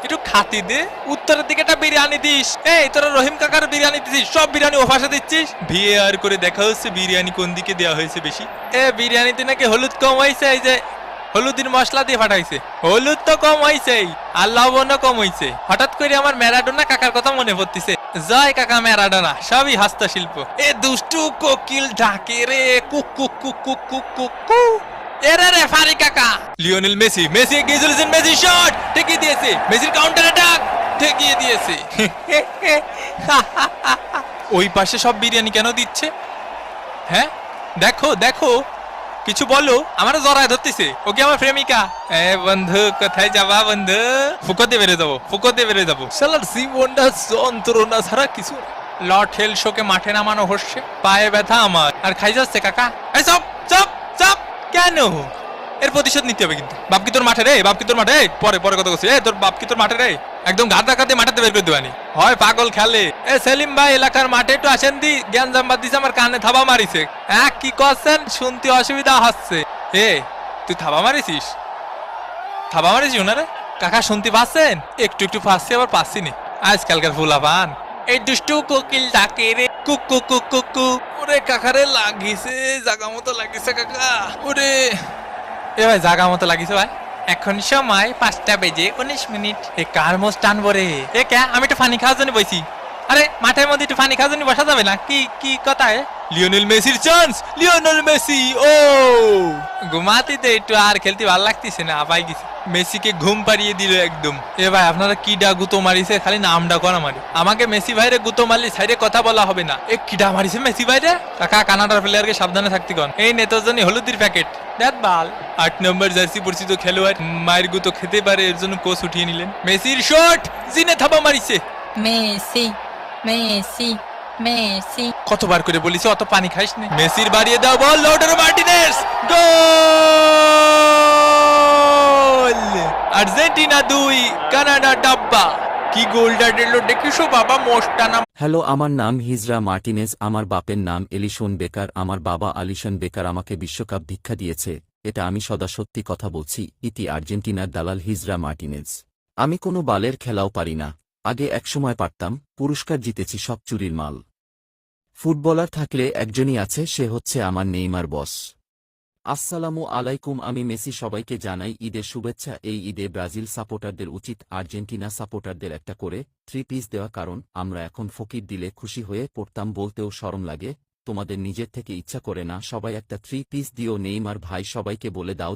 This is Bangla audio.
একটু খাতি দে। উত্তরের দিকে একটা বিরিয়ানি দিস। এই তোরা রহিম কাকার বিরিয়ানি দিছিস, সব বিরিয়ানি ওপাশে দিচ্ছিস। ভিএআর করে দেখা হচ্ছে বিরিয়ানি কোন দিকে দেওয়া হয়েছে বেশি। বিরিয়ানিতে নাকি হলুদ কম হয়েছে, এই যে হলুদের মশলা দিয়ে ফাটাইছে। হলুদ তো কম হয়েছে আর লবণও কম হয়েছে। হঠাৎ করে আমার ম্যারাডোনা কাকার কথা মনে পড়তেছে। জয় কাকা ম্যারাডোনা, সবই হস্তশিল্প। দুষ্টু কোকিল ডাকে রে, cook cook cook cook cook cook কু। এরে রেফারি কাকা, লিওনেল মেসি, মেসি এগিয়ে চলেছেন, মেসি শট ঠেকিয়ে দিয়েছে, মেসির কাউন্টার অ্যাটাক ঠেকিয়ে দিয়েছে। ওই পাশে সব বিরিয়ানি কেন দিচ্ছে? হ্যাঁ দেখো দেখো, কিছু বলো। আমার জড়ায় ধরতেছে, ওকে আমার প্রেমিকা। বন্ধু কোথায় যাবা বন্ধু? ফুকতে বেড়ে যাবো, ফুকতে বেড়ে যাবো। শালার জীবনটা যন্ত্রণা ছাড়া কিছু। লর্ড হেল শোকে মাঠে নামানো হচ্ছে, পায়ে ব্যথা আমার আর খাই যাচ্ছে কাকা। এই চপ চপ চপ। কেন? এর প্রতিশোধ নিতে হবে কিন্তু। বাপ কি তোর মাঠে রে? বাপ কি তোর মাঠে? পরে পরে কথা বলছি। তোর বাপ কি তোর মাঠে রে? একদম গাদা কাতে মাঠেতে বের করে দেবানি হয়, পাগল খেলে। সেলিম ভাই এলাকার মাঠে একটু আসেন দি, জ্ঞান জাম্বাদ দিছে, আমার কানে থাবা মারিছে। কি করছেন? শুনতে অসুবিধা হচ্ছে। তুই থাবা মারিছিস? থাবা মারিছিস ওনারে? কাকা শুনতে পাচ্ছেন? একটু একটু পাচ্ছি, আবার পাচ্ছি নি। আজকালকার ফুলা পান। এই দুষ্টু কোকিল ডাকে রে, cook cook cook cook cook. ওরে কাকারে লাগিছে, জাগা মতো লাগিছে কাকা। ওরে ভাই জাগা মতো লাগিছে ভাই। এখন সময় 5:19। কার মোষ টানবো রে? কে? আমি একটু পানি খাওয়ার জন্য বসি। আরে মাঠের মধ্যে একটু পানি খাওয়ার জন্য বসা যাবে না? কি কি কথা? লিওনেল মেসির চান্স, লিওনেল মেসি। ও ঘুমাতে তো একটু আর খেলতে ভালো লাগতেছে না, আপাই গেছে। মেসিকে ঘুম পাড়িয়ে দিল একদম। ভাই আপনারা কি ডা গুতো মারিছে? খালি নামটা করা মারি। আমাকে মেসি ভাইরে গুতো মারলি সাইডে কথা বলা হবে না। কিডা মারিছে মেসি ভাইরে? কাকা কানাডার প্লেয়ারকে সাবধানে থাকতে কন। এই নেতার জন্য হলুদের প্যাকেট দেখ বাল। 8 নম্বর জার্সি পরিচিত খেলোয়াড় মায়ের গুতো খেতে পারে, এর জন্য কোচ উঠিয়ে নিলেন। মেসির শট, জিনে থাবা মারিছে। Messi Messi Messi. কতবার করে বলিস অত পানি খাইস না। মেসির বাড়িয়ে দাও বল, লাউটারো মার্টিনেজ গোল। আর্জেন্টিনা 2, কানাডা ডাব্বা। কি গোলটা দিল দেখিসো বাবা, মোস্টানা। হ্যালো, আমার নাম হিজরা মার্টিনেজ। আমার বাপের নাম এলিশন বেকার। আমার বাবা আলিশন বেকার আমাকে বিশ্বকাপ ভিক্ষা দিয়েছে, এটা আমি সদা সত্যি কথা বলছি। ইতি আর্জেন্টিনার দালাল হিজরা মার্টিনেজ। আমি কোনো বালের খেলাও পারি না, আগে একসময় পারতাম, পুরস্কার জিতেছি সব চুরির মাল। ফুটবলার থাকলে একজনই আছে, সে হচ্ছে আমার নেইমার বস। আসসালামু আলাইকুম, আমি মেসি। সবাইকে জানাই ঈদের শুভেচ্ছা। এই ঈদে ব্রাজিল সাপোর্টারদের উচিত আর্জেন্টিনা সাপোর্টারদের একটা করে 3 পিস দেওয়া, কারণ আমরা এখন ফকির দিলে খুশি হয়ে পড়তাম, বলতেও শরম লাগে। তোমাদের নিজের থেকে ইচ্ছা করে না, সবাই একটা 3 পিস দিও। নেইমার ভাই সবাইকে বলে দাও।